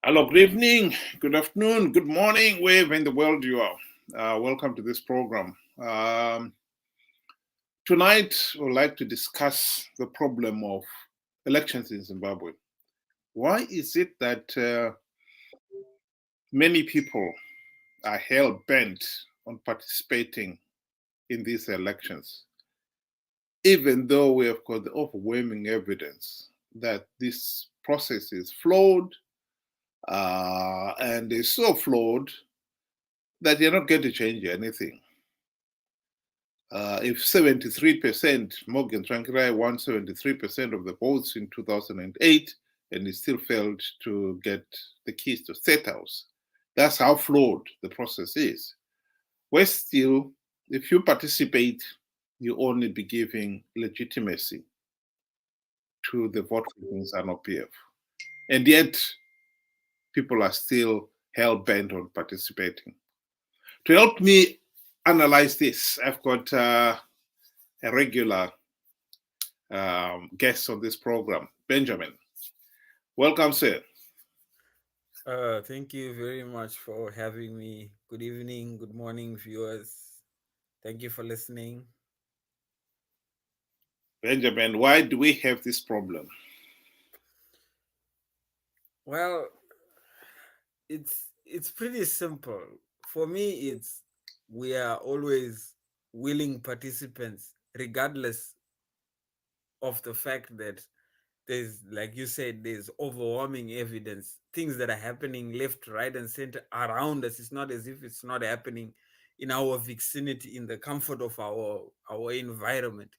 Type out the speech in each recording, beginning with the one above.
Hello, good evening, good afternoon, good morning, wherever in the world you are. Welcome to this program. Tonight, I would like to discuss the problem of elections in Zimbabwe. Why is it that many people are hell bent on participating in these elections, even though we have got the overwhelming evidence that this process is flawed and is so flawed that you're not going to change anything? If 73%, Morgan Tsvangirai won 73% of the votes in 2008, and he still failed to get the keys to State House. That's how flawed the process is. Where still, if you participate, you only be giving legitimacy to the vote for Zanu PF. And yet, people are still hell bent on participating. To help me analyze this, I've got a regular guest on this program, Benjamin. Welcome, sir. Thank you very much for having me. Good evening, good morning, viewers. Thank you for listening. Benjamin, why do we have this problem? Well, it's pretty simple. For me, it's we are always willing participants, regardless of the fact that there's, like you said, there's overwhelming evidence, things that are happening left, right, and center around us. It's not as if it's not happening in our vicinity, in the comfort of our environment.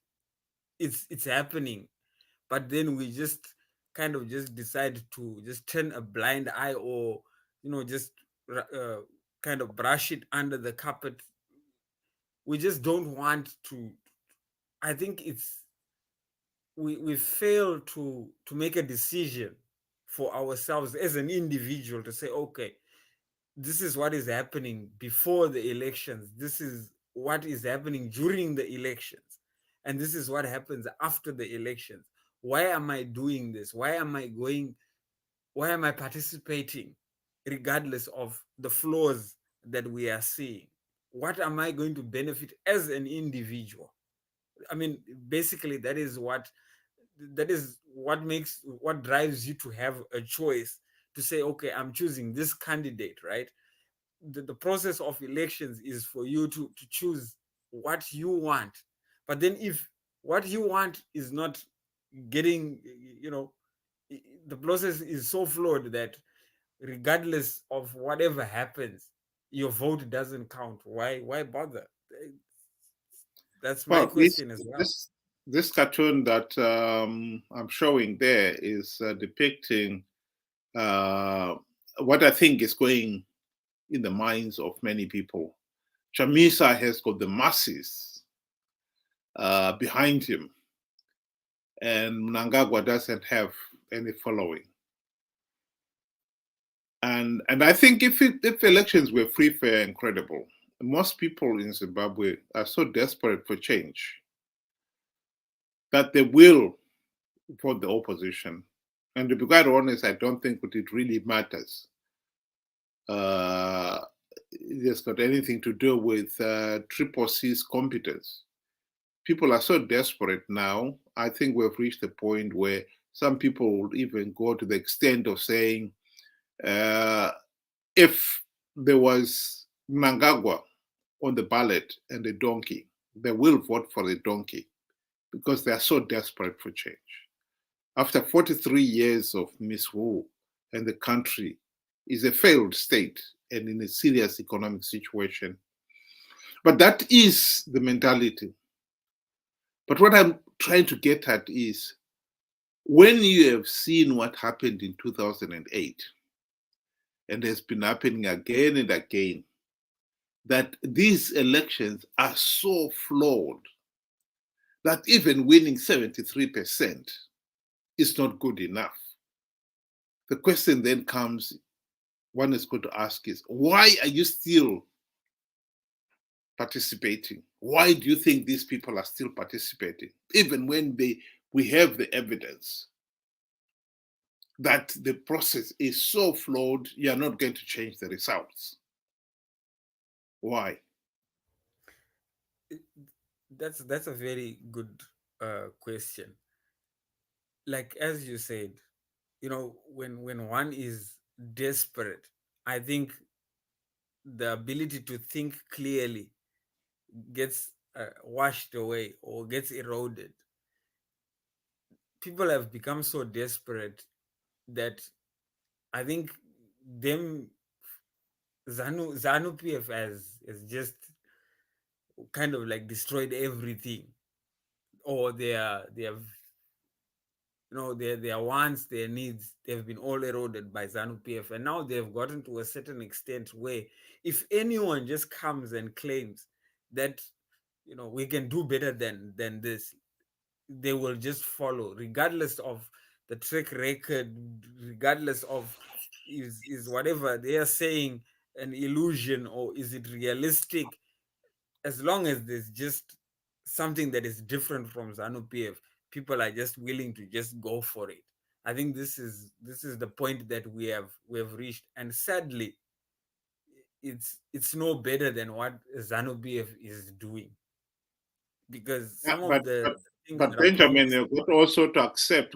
It's happening, but then we just kind of just decide to just turn a blind eye, or just kind of brush it under the carpet. We just don't want to. I think it's we fail to make a decision for ourselves as an individual to say, okay, this is what is happening before the elections, this is what is happening during the elections, and this is what happens after the elections. Why am I doing this? Why am I participating, regardless of the flaws that we are seeing? What am I going to benefit as an individual? I mean, basically, that is what drives you to have a choice, to say, okay, I'm choosing this candidate, right? The process of elections is for you to choose what you want. But then if what you want is not getting, you know the process is so flawed that regardless of whatever happens, your vote doesn't count. Why bother? That's my Well, this question as well. this this cartoon that I'm showing there is depicting what I think is going in the minds of many people. Chamisa has got the masses behind him, and Mnangagwa doesn't have any following. And I think if elections were free, fair, and credible, most people in Zimbabwe are so desperate for change that they will vote the opposition. And to be quite honest, I don't think that it really matters. Uh, it's got anything to do with Triple C's competence. People are so desperate now. I think we've reached a point where some people would even go to the extent of saying, uh, if there was Mnangagwa on the ballot and a donkey, they will vote for the donkey because they are so desperate for change. After 43 years of misrule, and the country is a failed state and in a serious economic situation. But that is the mentality. But what I'm trying to get at is when you have seen what happened in 2008, and has been happening again and again, that these elections are so flawed that even winning 73% is not good enough. The question then comes, one is going to ask is, why are you still participating? Why do you think these people are still participating, even when we have the evidence? that the process is so flawed, you're not going to change the results. Why? It- that's a very good question. Like as you said, when one is desperate, I think the ability to think clearly gets washed away or gets eroded. People have become so desperate that I think them Zanu PF has just kind of like destroyed everything, or their their wants, their needs, they've been all eroded by Zanu PF, and now they've gotten to a certain extent where if anyone just comes and claims that we can do better than this, they will just follow, regardless of the track record, regardless of is whatever they are saying an illusion or is it realistic. As long as there's just something that is different from Zanu PF, people are just willing to just go for it. I think this is the point that we have reached, and sadly, it's no better than what Zanu PF is doing, because Yeah, some of the things but that are Benjamin, promised. you've got also to accept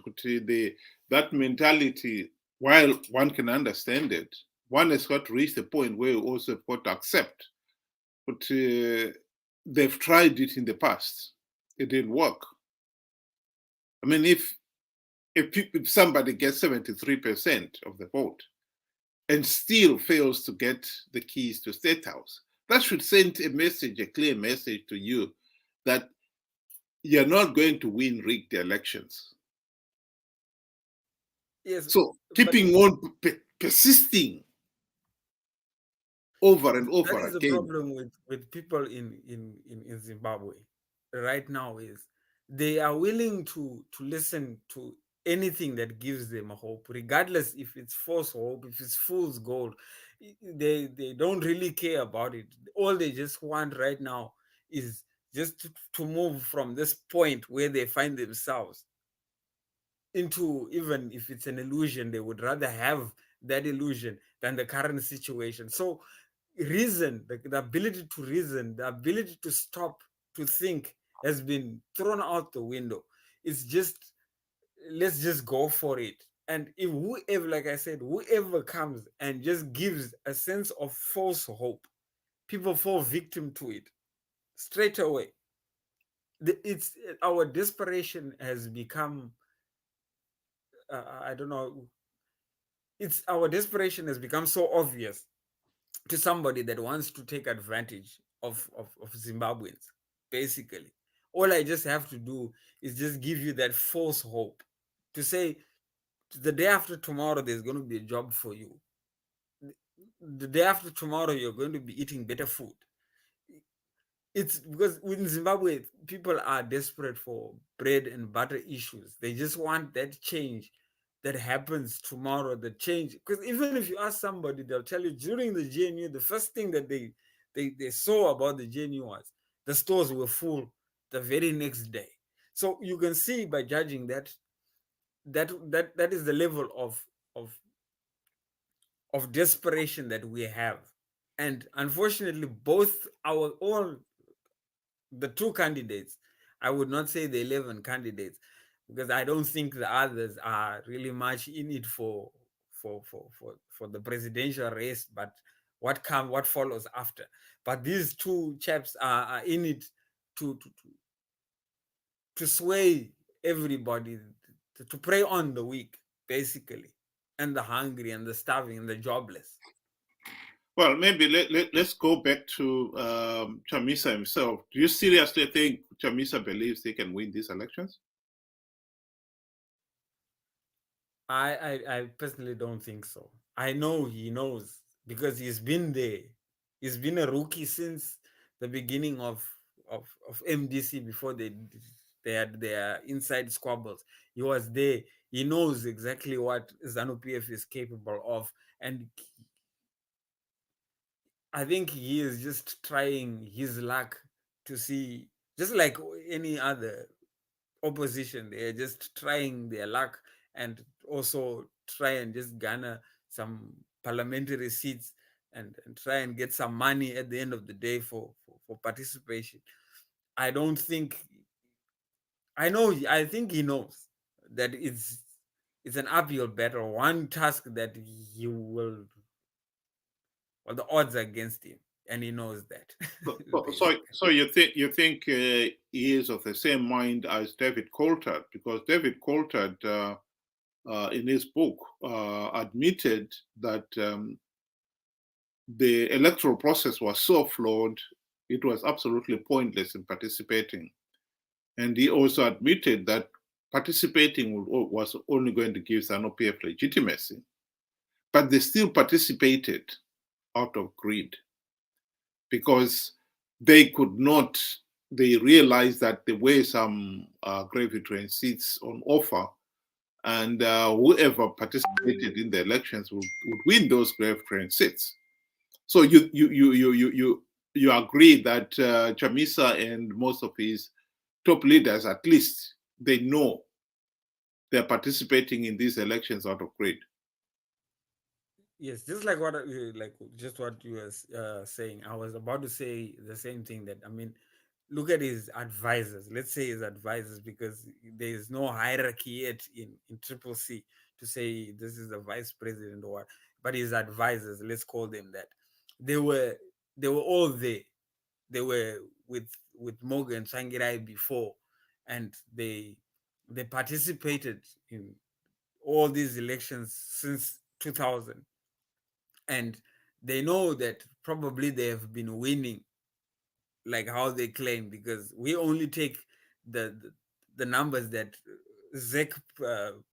that mentality. While one can understand it, one has got to reach the point where you also have got to accept. But they've tried it in the past; it didn't work. I mean, if somebody gets 73% of the vote and still fails to get the keys to State House, that should send a message, a clear message to you that you're not going to win rigged elections. Yes, So but keeping on persisting over and that over is the again. problem with people in Zimbabwe right now, is they are willing to listen to anything that gives them a hope, regardless if it's false hope, if it's fool's gold. They don't really care about it. All they just want right now is just to move from this point where they find themselves into, even if it's an illusion, they would rather have that illusion than the current situation. So reason, the ability to reason, the ability to stop, to think, has been thrown out the window. It's just, let's just go for it. And if whoever, like I said, whoever comes and just gives a sense of false hope, people fall victim to it straight away. It's our desperation has become, I don't know, it's our desperation has become so obvious to somebody that wants to take advantage of Zimbabweans. Basically, all I just have to do is just give you that false hope, to say the day after tomorrow there's going to be a job for you. The day after tomorrow you're going to be eating better food. It's because in Zimbabwe, people are desperate for bread and butter issues. They just want that change that happens tomorrow, the change. Because even if you ask somebody, they'll tell you during the GNU, the first thing that they saw about the GNU was the stores were full the very next day. So you can see by judging that is the level of of desperation that we have. And unfortunately, both our all the two candidates, I would not say the 11 candidates, because I don't think the others are really much in it for the presidential race, but what follows after. But these two chaps are in it to, to to to sway everybody, to prey on the weak, basically, and the hungry and the starving and the jobless. Well, maybe let's go back to Chamisa himself. Do you seriously think Chamisa believes he can win these elections? I personally don't think so. I know he knows, because he's been there. He's been a rookie since the beginning of MDC, before they had their inside squabbles. He was there. He knows exactly what Zanu PF is capable of, and I think he is just trying his luck to see, just like any other opposition, they're just trying their luck, and also try and just garner some parliamentary seats and try and get some money at the end of the day for participation. I don't think I think he knows that it's an uphill battle, one task that he will, well, the odds are against him, and he knows that. Basically. So you think he is of the same mind as David Coltart, because David Coltart, in his book, admitted that the electoral process was so flawed, it was absolutely pointless in participating. And he also admitted that participating was only going to give Zanu PF legitimacy, but they still participated out of greed because they could not, they realized that there were some gravy train seats on offer, and whoever participated in the elections would win those grave train seats. So you agree that Chamisa and most of his top leaders, at least, they know they're participating in these elections out of greed. Yes, just like what like just what you were saying. I was about to say the same thing. That, I mean, look at his advisors. Let's say his advisors, because there is no hierarchy yet in Triple C to say this is the vice president or what. But his advisors, let's call them that. They were they were all there. They were with Morgan Changirai before, and they participated in all these elections since 2000, and they know that probably they have been winning like how they claim, because we only take the the numbers that Zek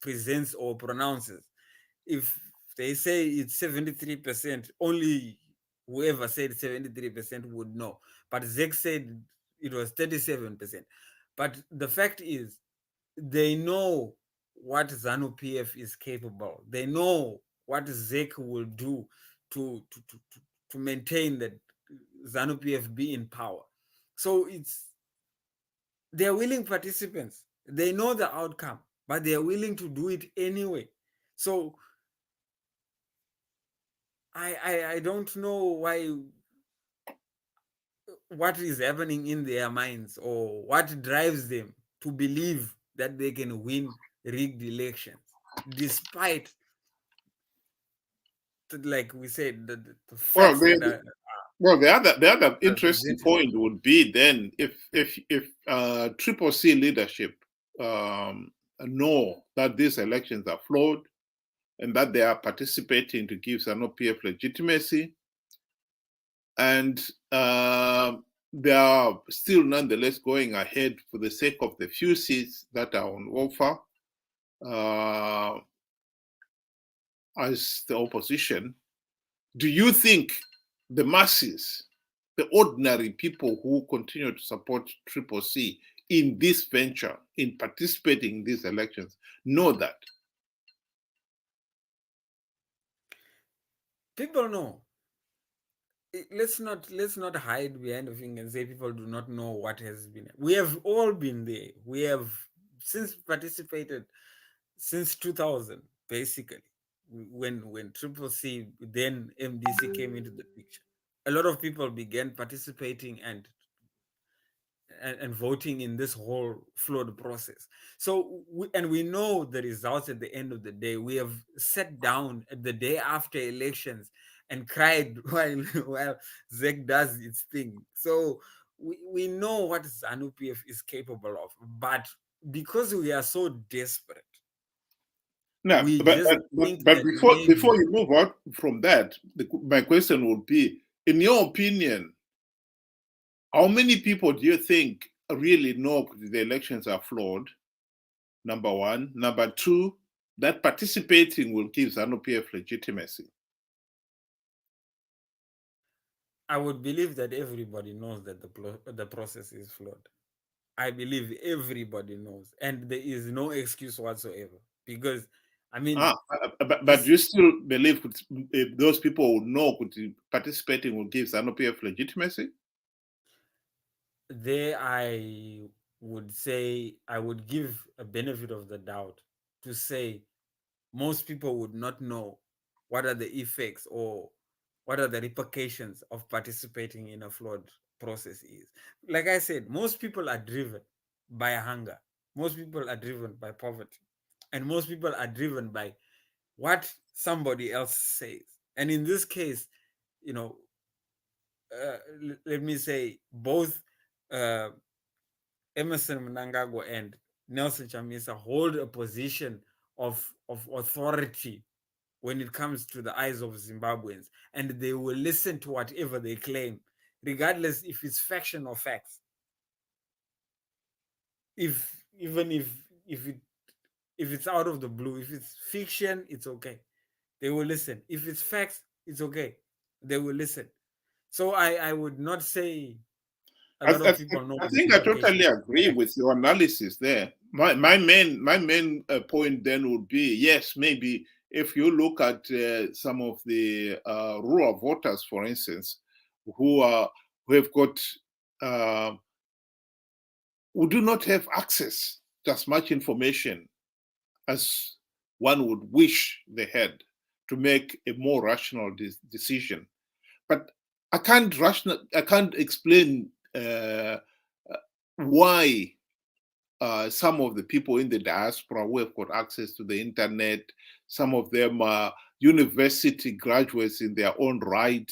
presents or pronounces. If they say it's 73%, only whoever said 73% would know, but Zek said it was 37%. But the fact is, they know what Zanu PF is capable. They know what Zek will do to maintain that Zanu PF be in power. So they're willing participants. They know the outcome, but they are willing to do it anyway. So I don't know why, what is happening in their minds, or what drives them to believe that they can win rigged elections, despite, like we said, the Well, facts that are the other interesting presented. point would be then if Triple C leadership know that these elections are flawed and that they are participating to give Zanu PF legitimacy, and they are still nonetheless going ahead for the sake of the few seats that are on offer uh, as the opposition. Do you think the masses, the ordinary people who continue to support Triple C in this venture, in participating in these elections, know that? People know. Let's not hide behind the thing and say people do not know what has been. We have all been there. We have since participated since 2000, basically, when Triple C, then MDC, came into the picture. A lot of people began participating and voting in this whole flawed process. So and we know the results at the end of the day. We have sat down at the day after elections and cried while Zek does its thing. So we know what Zanu PF is capable of, but because we are so desperate, No, we but just but, but, think but that before maybe. you move on from that, my question would be: in your opinion, how many people do you think really know the elections are flawed? Number one. Number two, that participating will give ZANU PF legitimacy. I would believe that everybody knows that the process is flawed. I believe everybody knows, and there is no excuse whatsoever. Because, I mean, But this you still believe if those people would know participating will give ZANU PF legitimacy? there I would say I would give a benefit of the doubt to say most people would not know what are the effects or what are the repercussions of participating in a flawed process is. Like I said, most people are driven by hunger. Most people are driven by poverty. And most people are driven by what somebody else says. And in this case, you know, let me say both uh, Emerson Mnangagwa and Nelson Chamisa hold a position of authority when it comes to the eyes of Zimbabweans, and they will listen to whatever they claim, regardless if it's faction or facts. If even if it's out of the blue, if it's fiction, it's okay. They will listen. If it's facts, it's okay. They will listen. So I would not say a I, lot I, of people know I the think I totally repercussions of agree that. with your analysis there. My main point then would be, yes, maybe if you look at some of the rural voters, for instance, who are who have got uh, who do not have access to as much information as one would wish they had to make a more rational decision. But I can't explain why some of the people in the diaspora who have got access to the internet, some of them are university graduates in their own right,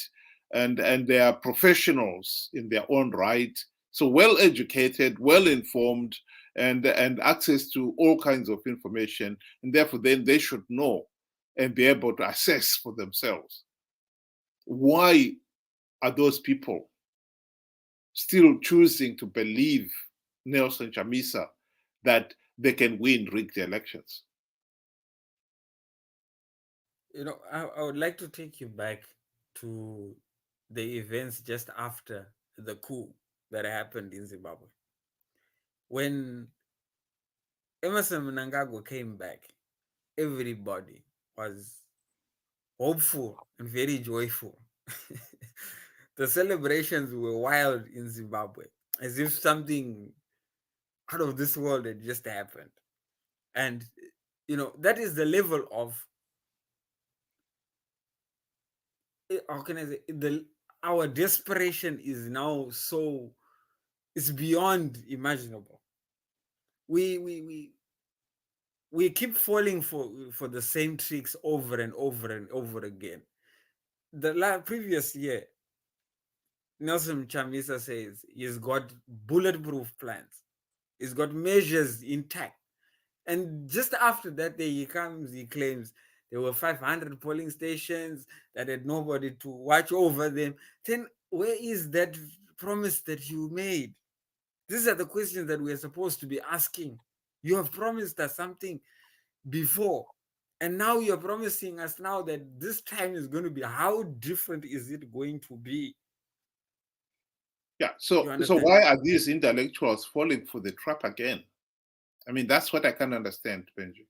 and they are professionals in their own right. So well educated, well informed, and access to all kinds of information, and therefore then they should know and be able to assess for themselves. Why are those people still choosing to believe Nelson Chamisa that they can win rigged elections? I would like to take you back to the events just after the coup that happened in Zimbabwe. When Emerson Mnangagwa came back, everybody was hopeful and very joyful. The celebrations were wild in Zimbabwe, as if something out of this world had just happened. And that is the level of, how can I say, our desperation is now so, it's beyond imaginable. We we we we keep falling for the same tricks over and over and over again. The previous year, Nelson Chamisa says he's got bulletproof plans, he's got measures intact. And just after that day, he claims there were 500 polling stations that had nobody to watch over them. Then where is that promise that you made? These are the questions that we're supposed to be asking. You have promised us something before, and now you're promising us now that this time is going to be, how different is it going to be? Yeah. You So understand? why are these intellectuals falling for the trap again? I mean, that's what I can understand, Benji.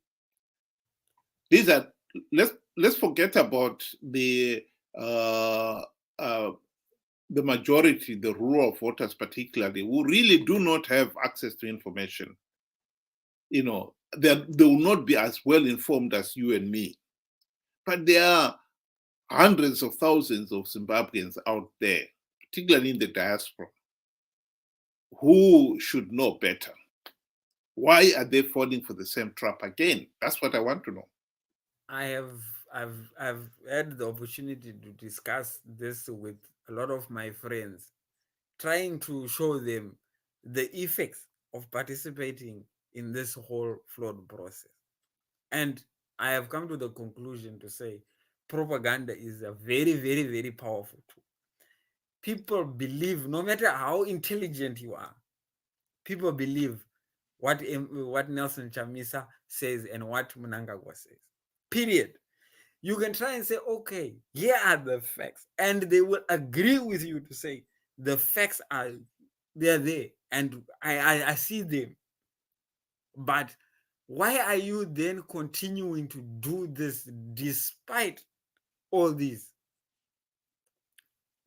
These are let's forget about uh, uh, the majority, the rural voters particularly, who really do not have access to information. They will not be as well informed as you and me. But there are hundreds of thousands of Zimbabweans out there, particularly in the diaspora, who should know better. Why are they falling for the same trap again? That's what I want to know. I have I've had the opportunity to discuss this with a lot of my friends, trying to show them the effects of participating in this whole flawed process. And I have come to the conclusion to say propaganda is a very, very, very powerful tool. People believe, no matter how intelligent you are, people believe what Nelson Chamisa says and what Mnangagwa says. Period. You can try and say, okay, here are the facts, and they will agree with you to say the facts are, they're there, and I see them. But why are you then continuing to do this despite all this?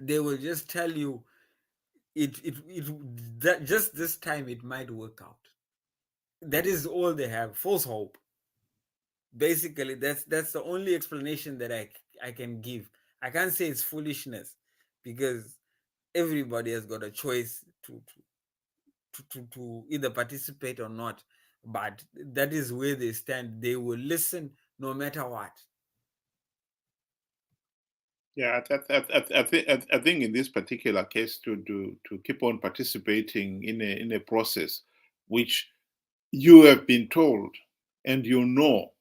They will just tell you that just this time it might work out. That is all they have. False hope. Basically, that's the only explanation that I can give. I can't say it's foolishness, because everybody has got a choice to either participate or not. But that is where they stand. They will listen no matter what. Yeah, I think in this particular case, to keep on participating in a process which you have been told and you know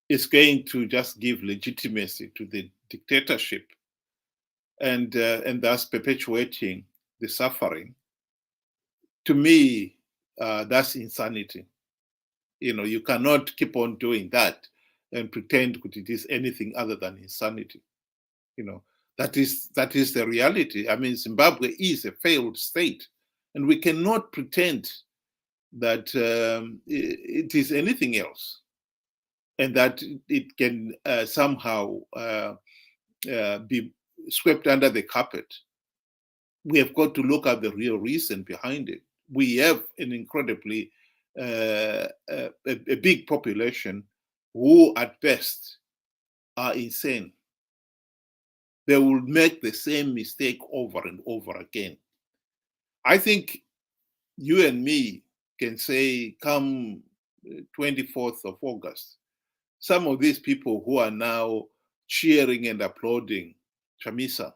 is going to just give legitimacy to the dictatorship and thus perpetuating the suffering. To me, that's insanity. You cannot keep on doing that and pretend that it is anything other than insanity. You know, that is the reality. I mean, Zimbabwe is a failed state, and we cannot pretend that it is anything else, and that it can somehow be swept under the carpet. We have got to look at the real reason behind it. We have an incredibly a big population who, at best, are insane. They will make the same mistake over and over again. I think you and me can say, come 24th of August, some of these people who are now cheering and applauding Chamisa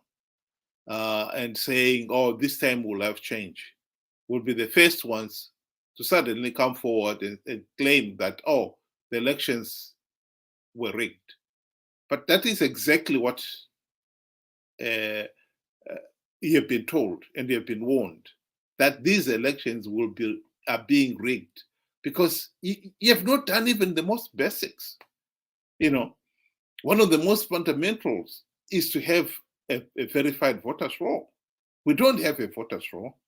and saying, oh, this time we'll have change, will be the first ones to suddenly come forward and claim that, oh, the elections were rigged. But that is exactly what you have been told and you have been warned, that these elections are being rigged because you have not done even the most basics. One of the most fundamentals is to have a verified voters roll. We don't have a voters roll.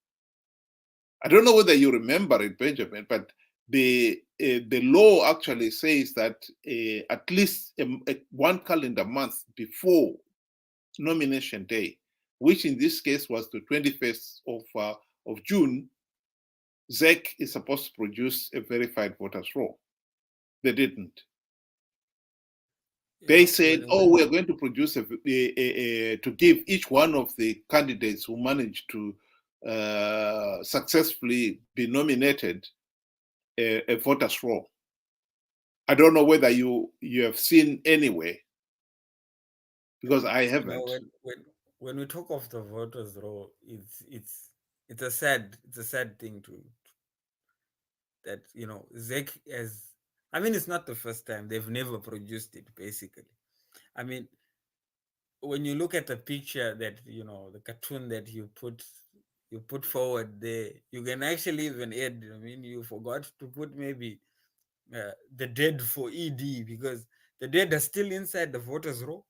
I don't know whether you remember it, Benjamin, but the law actually says that at least one calendar month before nomination day, which in this case was the 21st of June, ZEC is supposed to produce a verified voters roll. They didn't. They said, oh, we're going to produce to give each one of the candidates who managed to successfully be nominated a voters roll. I don't know whether you have seen anyway, because I haven't. When we talk of the voters roll, it's a sad thing that ZEC has. I mean, it's not the first time. They've never produced it, basically. I mean, when you look at the picture that the cartoon that you put forward there, you can actually even add. I mean, you forgot to put maybe the dead for ED, because the dead are still inside the voters roll.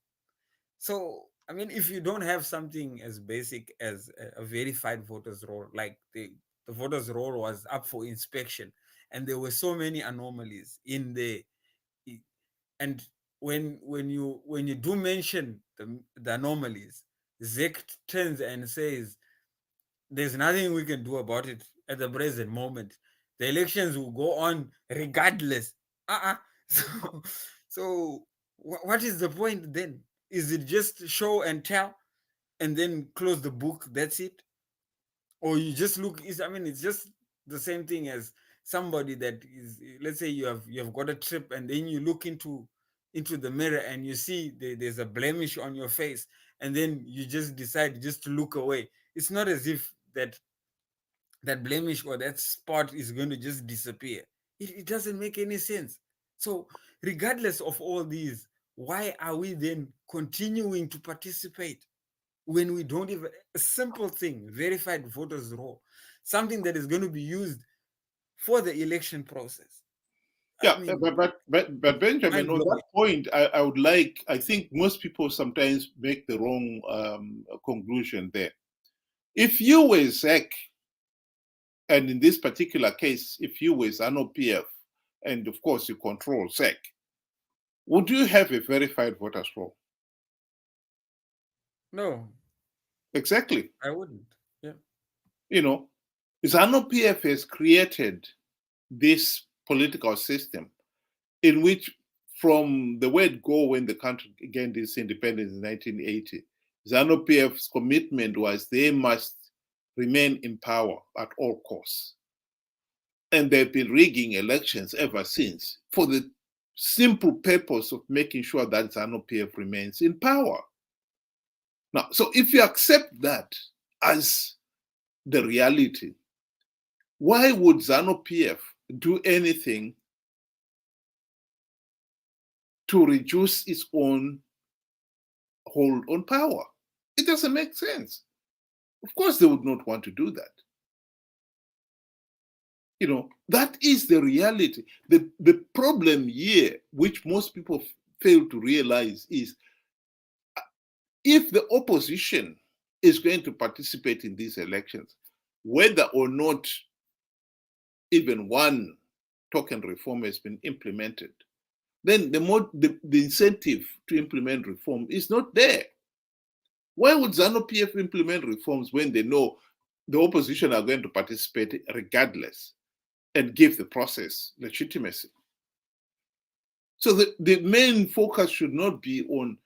So I mean, if you don't have something as basic as a verified voters roll, like the voters roll was up for inspection, and there were so many anomalies in there, and when you do mention the anomalies, ZEC turns and says there's nothing we can do about it at the present moment. The elections will go on regardless. So, what is the point then? Is it just show and tell and then close the book? That's it? Or you just look? I mean, it's just the same thing as somebody that is. Let's say you have got a trip, and then you look into the mirror and you see there's a blemish on your face, and then you just decide just to look away. It's not as if that blemish or that spot is going to just disappear. It doesn't make any sense. So regardless of all these, why are we then continuing to participate when we don't even a simple thing, verified voters roll, something that is going to be used for the election process? Yeah, I mean, but Benjamin, on that point, I think most people sometimes make the wrong conclusion there. If you were ZEC, and in this particular case, if you were Zanu PF, and of course you control ZEC, would you have a verified voters roll? No. Exactly. I wouldn't. Yeah. Zanu PF has created this political system in which from the word go when the country gained its independence in 1980, Zanu PF's commitment was they must remain in power at all costs. And they've been rigging elections ever since for the simple purpose of making sure that Zanu PF remains in power. Now, so if you accept that as the reality, why would Zanu PF do anything to reduce its own hold on power? It doesn't make sense. Of course, they would not want to do that. You know, that is the reality. The problem here, which most people fail to realize, is if the opposition is going to participate in these elections, whether or not even one token reform has been implemented, then the incentive to implement reform is not there. Why would Zanu PF implement reforms when they know the opposition are going to participate regardless and give the process legitimacy? So the main focus should not be on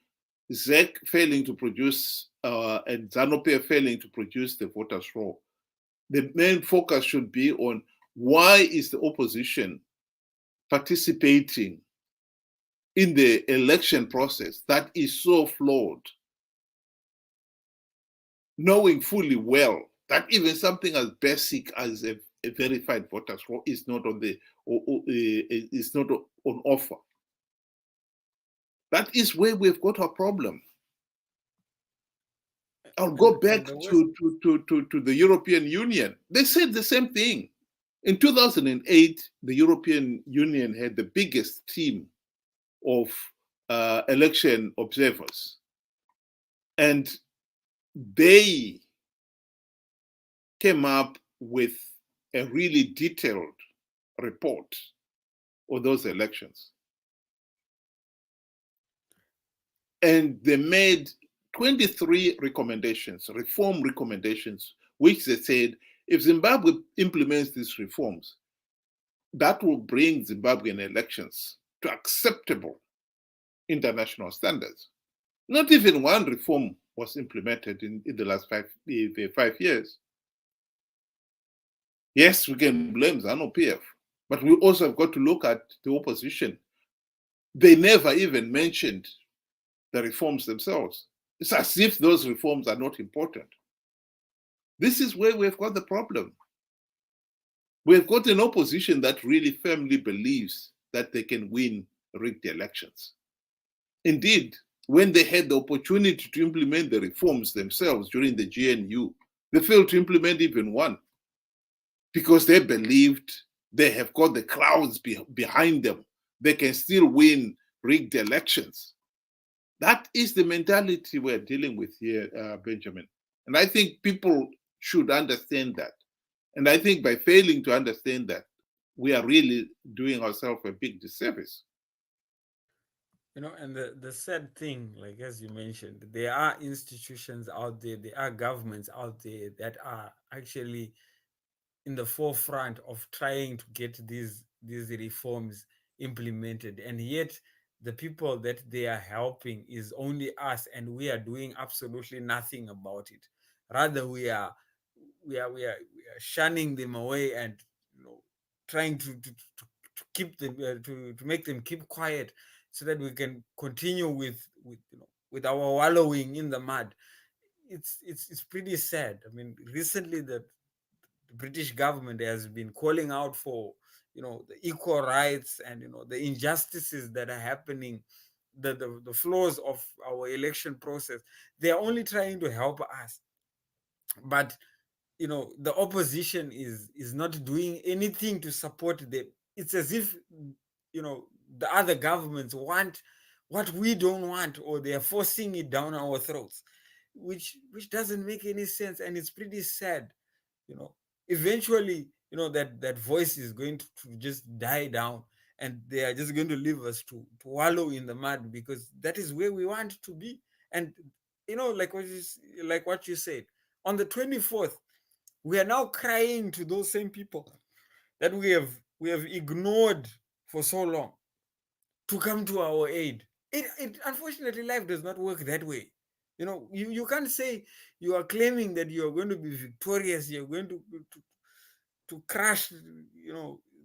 ZEC failing to produce and Zanu PF failing to produce the voters' roll. The main focus should be on why is the opposition participating in the election process that is so flawed, knowing fully well that even something as basic as a verified voters roll is not on is not on offer. That is where we've got a problem. I'll go back to the European Union. They said the same thing. In 2008, the European Union had the biggest team of election observers. And they came up with a really detailed report on those elections. And they made 23 recommendations, reform recommendations, which they said, if Zimbabwe implements these reforms, that will bring Zimbabwean elections to acceptable international standards. Not even one reform was implemented in the last 5 years. Yes, we can blame Zanu PF, but we also have got to look at the opposition. They never even mentioned the reforms themselves. It's as if those reforms are not important. This is where we've got the problem. We've got an opposition that really firmly believes that they can win rigged elections. Indeed, when they had the opportunity to implement the reforms themselves during the GNU, they failed to implement even one because they believed they have got the crowds behind them. They can still win rigged elections. That is the mentality we're dealing with here, Benjamin. And I think people should understand that. And I think by failing to understand that, we are really doing ourselves a big disservice. You know, and the sad thing, like as you mentioned, there are institutions out there are governments out there that are actually in the forefront of trying to get these reforms implemented, and yet the people that they are helping is only us, and we are doing absolutely nothing about it. Rather, we are shunning them away and, you know, trying to keep them to make them keep quiet so that we can continue with you know, with our wallowing in the mud. It's pretty sad. I mean, recently the British government has been calling out for, you know, the equal rights and, you know, the injustices that are happening, the flaws of our election process. They are only trying to help us, but, you know, the opposition is not doing anything to support them. It's as if, you know, the other governments want what we don't want, or they are forcing it down our throats, which doesn't make any sense, and it's pretty sad. You know, eventually, you know, that voice is going to just die down, and they are just going to leave us to wallow in the mud, because that is where we want to be. And, you know, like what you said, on the 24th, we are now crying to those same people that we have ignored for so long. to come to our aid. It unfortunately, life does not work that way. You can't say you are claiming that you are going to be victorious, you're going to crush,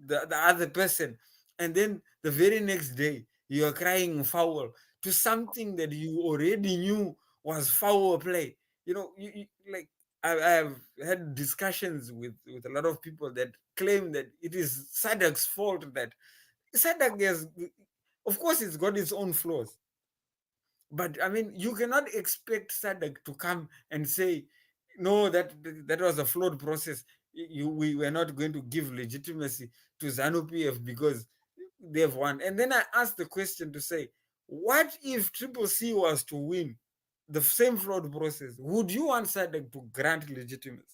the other person, and then the very next day you are crying foul to something that you already knew was foul play. Like I've had discussions with a lot of people that claim that it is SADC's fault, that SADC has, of course, it's got its own flaws, but I mean, you cannot expect SADC to come and say, no, that was a flawed process. We were not going to give legitimacy to Zanu PF because they've won. And then I asked the question to say, what if Triple C was to win the same flawed process? Would you want SADC to grant legitimacy?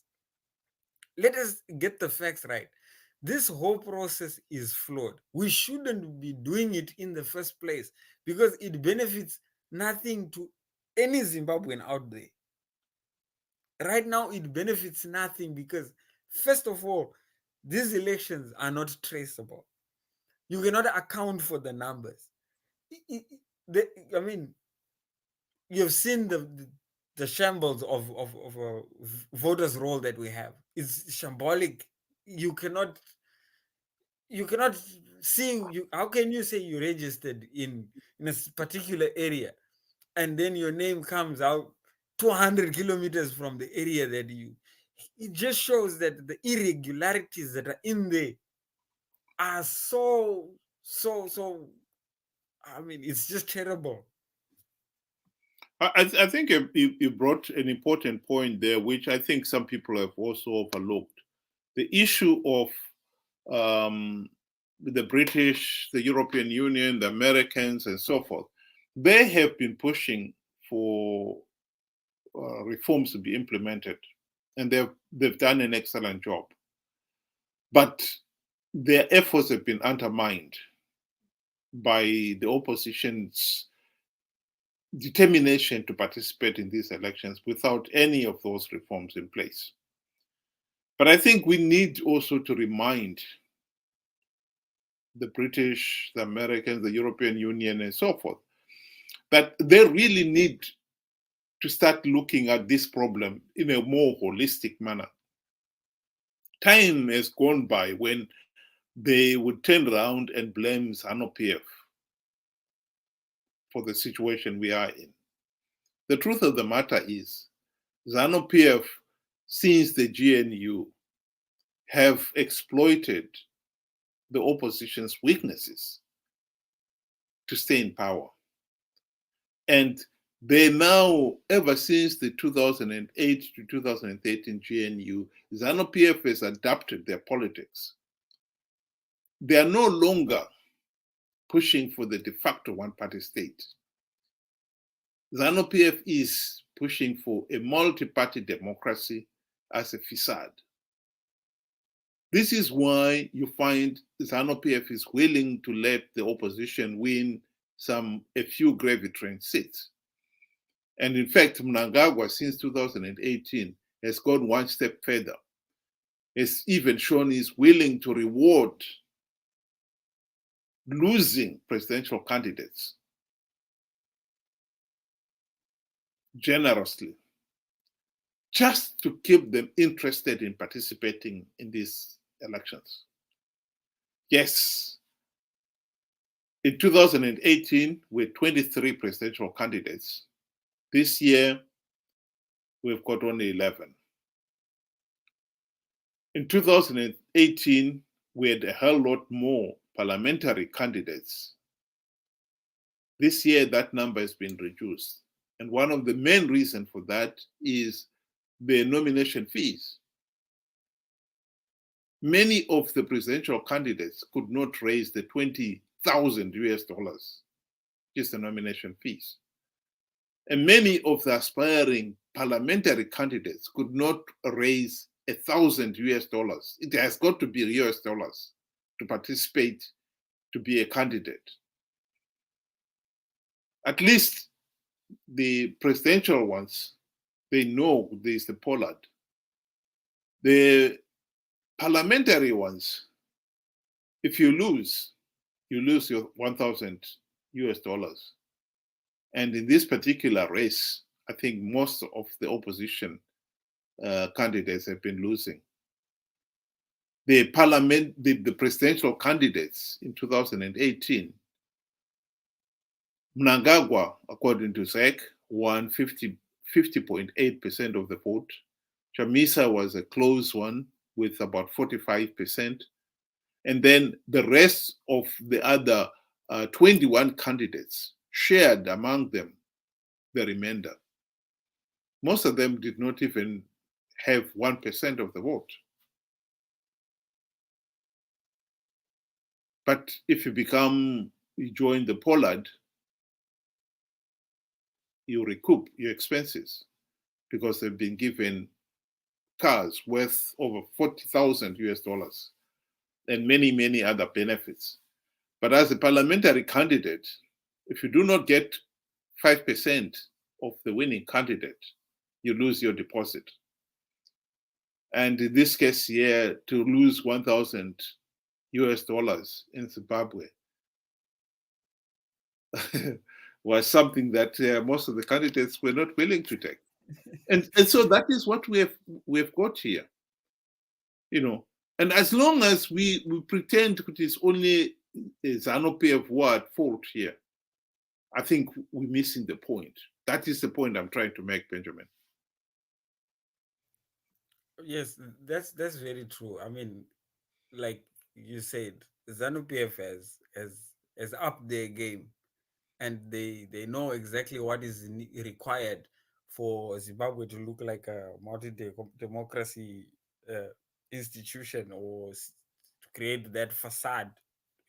Let us get the facts right. This whole process is flawed. We shouldn't be doing it in the first place because it benefits nothing to any Zimbabwean out there. Right now, it benefits nothing because, first of all, these elections are not traceable. You cannot account for the numbers. I mean, you've seen the shambles of a voters roll that we have. It's shambolic. You cannot see, how can you say you registered in a particular area and then your name comes out 200 kilometers from the area that it just shows that the irregularities that are in there are so, I mean, it's just terrible. I think you brought an important point there, which I think some people have also overlooked. The issue of the British, the European Union, the Americans, and so forth. They have been pushing for reforms to be implemented, and they've done an excellent job. But their efforts have been undermined by the opposition's determination to participate in these elections without any of those reforms in place. But I think we need also to remind the British, the Americans, the European Union, and so forth, that they really need to start looking at this problem in a more holistic manner. Time has gone by when they would turn around and blame Zanu PF for the situation we are in. The truth of the matter is, Zanu PF, since the GNU, have exploited the opposition's weaknesses to stay in power. And they now, ever since the 2008 to 2013 GNU, Zanu PF has adapted their politics. They are no longer pushing for the de facto one-party state. Zanu PF is pushing for a multi-party democracy as a facade. This is why you find Zanu PF is willing to let the opposition win a few gravy train seats. And in fact, Mnangagwa, since 2018, has gone one step further. Has even shown he's willing to reward losing presidential candidates generously, just to keep them interested in participating in these elections. Yes, in 2018, we had 23 presidential candidates. This year, we've got only 11. In 2018, we had a hell lot more parliamentary candidates. This year, that number has been reduced. And one of the main reasons for that is the nomination fees. Many of the presidential candidates could not raise the 20,000 US dollars, just the nomination fees. And many of the aspiring parliamentary candidates could not raise 1,000 US dollars. It has got to be US dollars to participate, to be a candidate. At least the presidential ones, they know there's the Pollard. The parliamentary ones, if you lose, you lose your 1,000 US dollars. And in this particular race, I think most of the opposition candidates have been losing. The presidential candidates in 2018, Mnangagwa, according to ZEC, won 50.8% of the vote. Chamisa was a close one with about 45%. And then the rest of the other 21 candidates shared among them the remainder. Most of them did not even have 1% of the vote. But if you join the pollard, you recoup your expenses because they've been given cars worth over 40,000 US dollars and many, many other benefits. But as a parliamentary candidate, if you do not get 5% of the winning candidate, you lose your deposit. And in this case here, to lose 1,000 US dollars in Zimbabwe was something that most of the candidates were not willing to take. And so that is what we have got here. And as long as we pretend it is only Zanu PF who are at fault here, I think we're missing the point. That is the point I'm trying to make, Benjamin. Yes, that's very true. I mean, like you said, Zanu PF has upped their game, and they know exactly what is required for Zimbabwe to look like a multi-democracy institution, or to create that facade,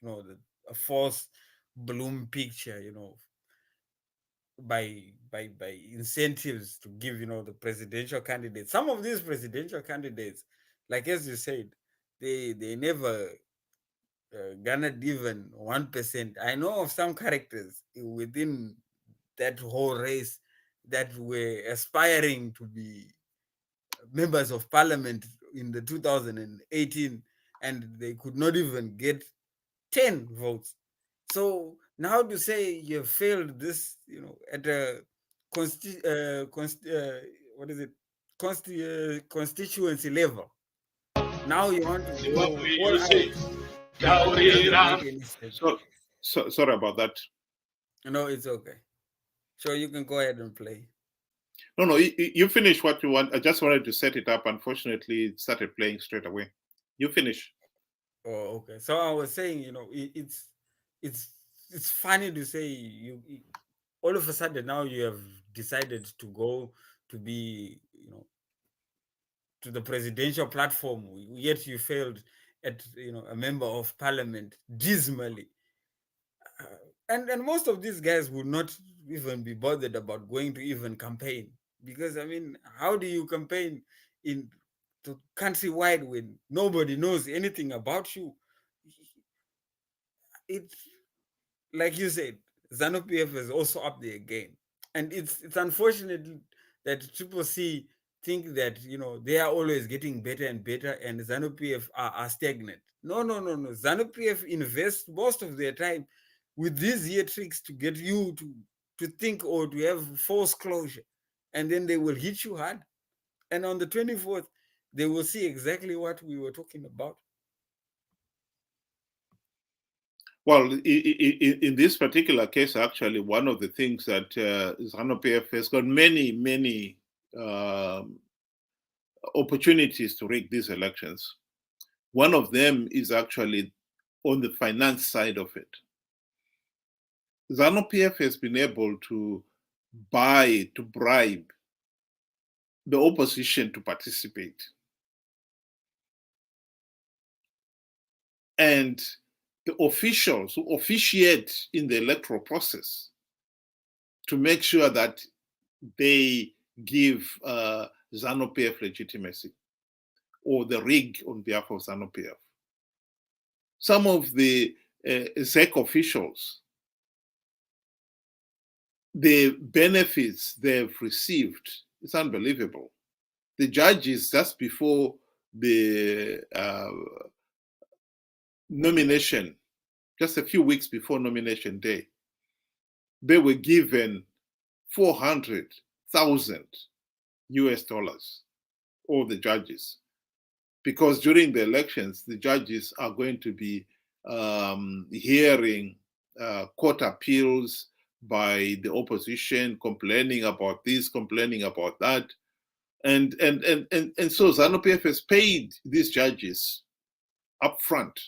a false bloom picture, by incentives to give, the presidential candidates. Some of these presidential candidates, like as you said, they never garnered even 1%. I know of some characters within that whole race that were aspiring to be members of parliament in the 2018, and they could not even get 10 votes. So now to say you have failed this, at a constituency level, now you want to go all out. It doesn't make any sense. So sorry about that. No, it's okay. So you can go ahead and play. No, you finish what you want. I just wanted to set it up. Unfortunately, it started playing straight away. You finish. Oh, okay. So I was saying, it's funny to say you all of a sudden now you have decided to go to be, to the presidential platform, yet you failed at, a member of parliament dismally. And most of these guys would not even be bothered about going to even campaign, because I mean, how do you campaign in to countrywide when nobody knows anything about you? It's like you said, Zanu PF is also up there again, and it's unfortunate that Triple C think that they are always getting better and better, and Zanu PF are stagnant. No. Zanu PF invests most of their time with these year tricks to get you to think or to have false closure, and then they will hit you hard. And on the 24th, they will see exactly what we were talking about. Well, in this particular case, actually, one of the things that Zanu PF has got many opportunities to rig these elections. One of them is actually on the finance side of it. Zanu PF has been able to bribe the opposition to participate. And the officials who officiate in the electoral process to make sure that they give Zanu PF legitimacy, or the rig on behalf of Zanu PF. Some of the ZEC officials, the benefits they've received, it's unbelievable. The judges, just before the nomination just a few weeks before nomination day, they were given 400,000 US dollars, all the judges, because during the elections, the judges are going to be hearing court appeals by the opposition, complaining about this, complaining about that. And so Zanu PF has paid these judges up front.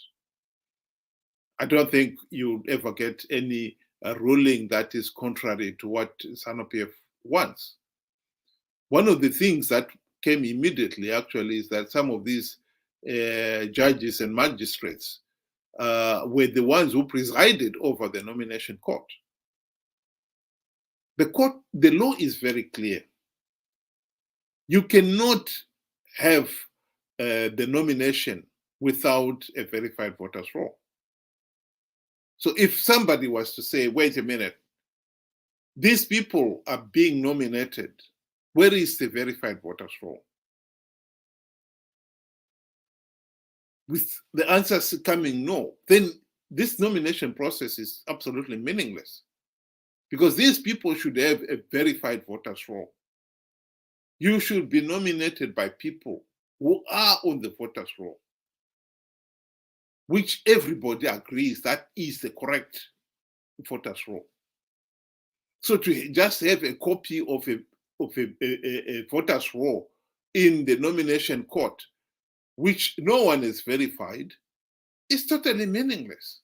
I don't think you'll ever get any ruling that is contrary to what Zanu PF wants. One of the things that came immediately, actually, is that some of these judges and magistrates were the ones who presided over the nomination court. The law is very clear. You cannot have the nomination without a verified voters roll. So if somebody was to say, wait a minute, these people are being nominated, where is the verified voters roll? With the answers coming no, then this nomination process is absolutely meaningless, because these people should have a verified voters roll. You should be nominated by people who are on the voters roll, which everybody agrees that is the correct voters roll. So to just have a copy of a voters roll in the nomination court, which no one is verified, is totally meaningless.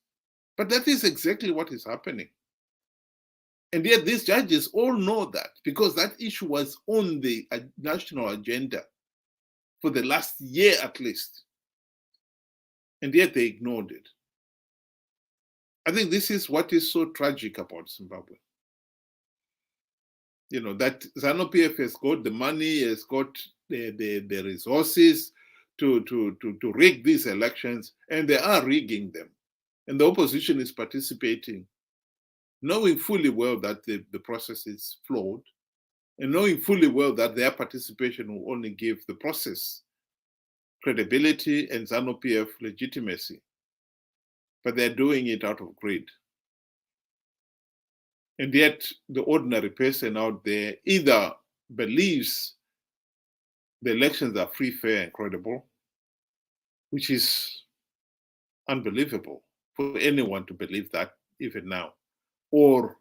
But that is exactly what is happening. And yet these judges all know that, because that issue was on the national agenda for the last year at least. And yet they ignored it. I think this is what is so tragic about Zimbabwe. You know, that Zanu PF has got the money, has got the resources to rig these elections, and they are rigging them. And the opposition is participating, knowing fully well that the process is flawed, and knowing fully well that their participation will only give the process credibility and Zanu PF legitimacy. But they're doing it out of greed. And yet the ordinary person out there either believes the elections are free, fair, and credible, which is unbelievable for anyone to believe that even now, or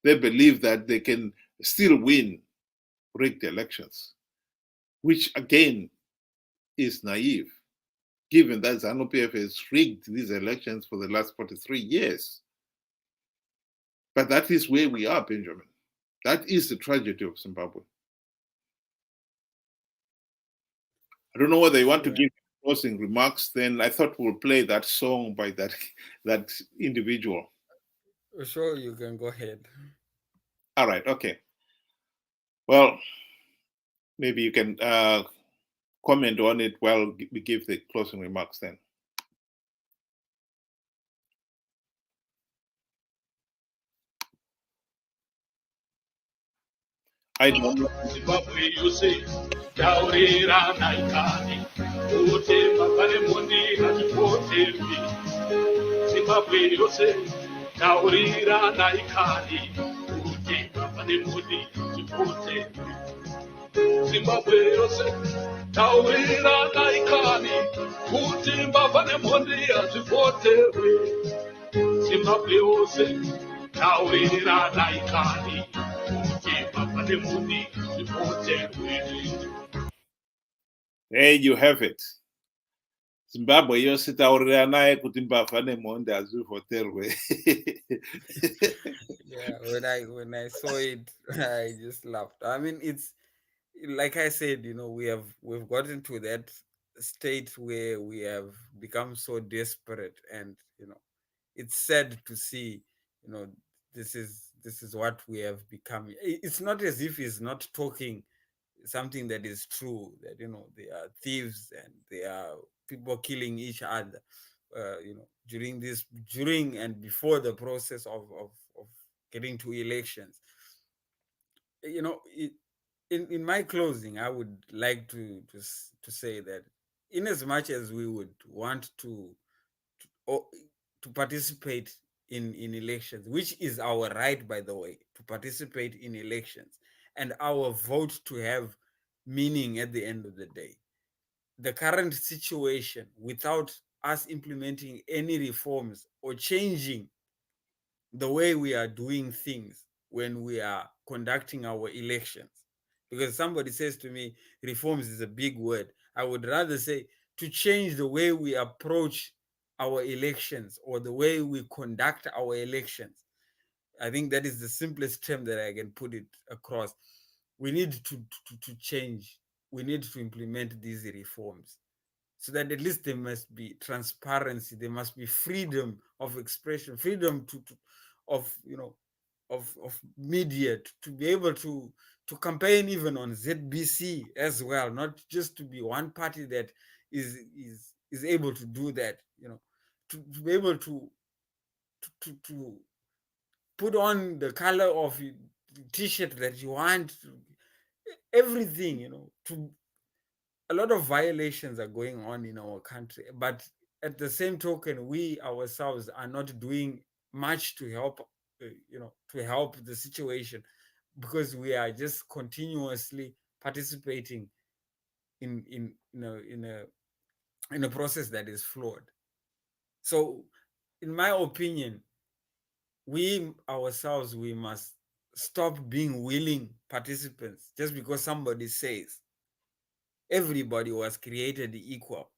they believe that they can still win rigged elections, which again is naive, given that Zanu PF has rigged these elections for the last 43 years. But that is where we are, Benjamin. That is the tragedy of Zimbabwe. I don't know whether you want to give closing remarks. Then I thought we'll play that song by that individual. Sure, you can go ahead. All right, okay. Well, maybe you can comment on it while we give the closing remarks then. I don't know. Zimbabwe yose yaurira naikani ute mabare mundi hatipotevi. Zimbabwe yose yaurira naikani ute mabare mundi hatipotevi. Zimbabwe yose yaurira naikani ute mabare mundi hatipotevi. Zimbabwe yose yaurira naikani. There you have it. Zimbabwe yose taurira naye kuti mbavha nemhonde hazvivhoterwe. Yeah, when I saw it, I just laughed. I mean, it's like I said, you know, we've gotten to that state where we have become so desperate, and you know, it's sad to see, you know, this is what we have become. It's not as if he's not talking something that is true, that you know they are thieves and they are people killing each other, you know, during and before the process of getting to elections. You know, in my closing, I would like to say that in as much as we would want to to participate in elections, which is our right, by the way, to participate in elections, and our vote to have meaning at the end of the day. The current situation, without us implementing any reforms or changing the way we are doing things when we are conducting our elections, because somebody says to me, reforms is a big word. I would rather say to change the way we approach our elections or the way we conduct our elections. I think that is the simplest term that I can put it across. We need to change. We need to implement these reforms so that at least there must be transparency. There must be freedom of expression, freedom of of media to be able to campaign even on ZBC as well, not just to be one party that is able to do that. To be able to put on the color of the t-shirt that you want, everything. To a lot of violations are going on in our country, but at the same token, we ourselves are not doing much to help, to help the situation, because we are just continuously participating in a process that is flawed. So, in my opinion, we ourselves, we must stop being willing participants just because somebody says. Everybody was created equal.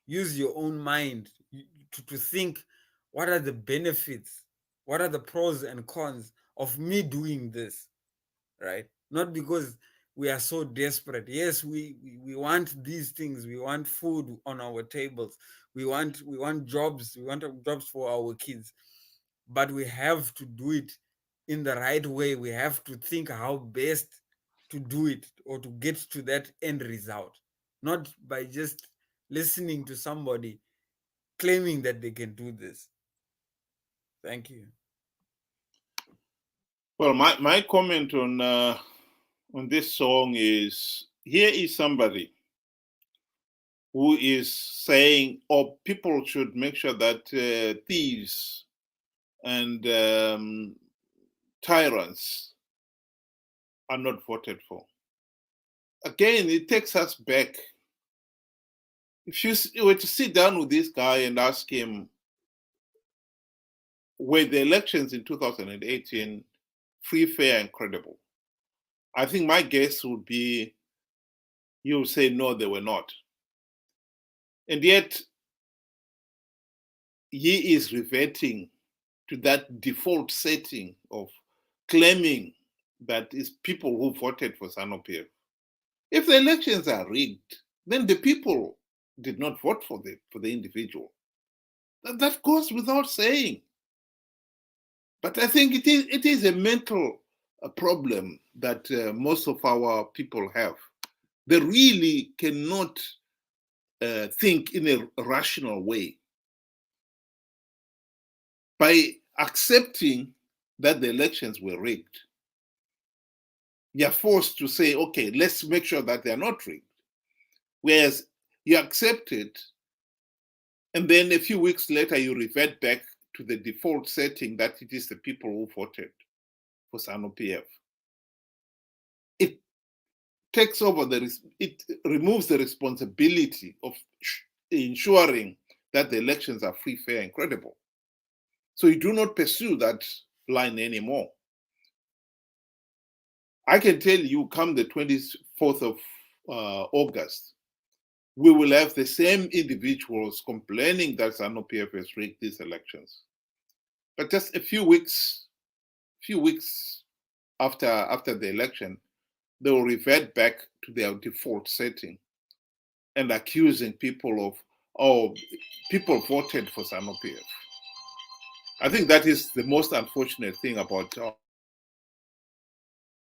Use your own mind to think, what are the benefits? What are the pros and cons of me doing this? Right? Not because we are so desperate. Yes, we want these things. We want food on our tables. We want jobs. We want jobs for our kids. But we have to do it in the right way. We have to think how best to do it or to get to that end result, not by just listening to somebody claiming that they can do this. Thank you. Well, my comment on this song is, here is somebody who is saying, oh, people should make sure that thieves and tyrants are not voted for. Again, it takes us back. If you were to sit down with this guy and ask him, were the elections in 2018 free, fair, and credible? I think my guess would be, you would say no, they were not. And yet, he is reverting to that default setting of claiming that it's people who voted for Zanu PF. If the elections are rigged, then the people did not vote for the individual. That goes without saying. But I think it is a mental problem that most of our people have. They really cannot think in a rational way. By accepting that the elections were rigged, you're forced to say, okay, let's make sure that they're not rigged. Whereas you accept it, and then a few weeks later, you revert back to the default setting that it is the people who voted for Zanu PF. It takes over it removes the responsibility of ensuring that the elections are free, fair, and credible. So you do not pursue that line anymore. I can tell you, come the 24th of August, we will have the same individuals complaining that Zanu PF has rigged these elections. But just a few weeks after the election, they will revert back to their default setting and accusing people of, oh, people voted for Zanu PF. I think that is the most unfortunate thing about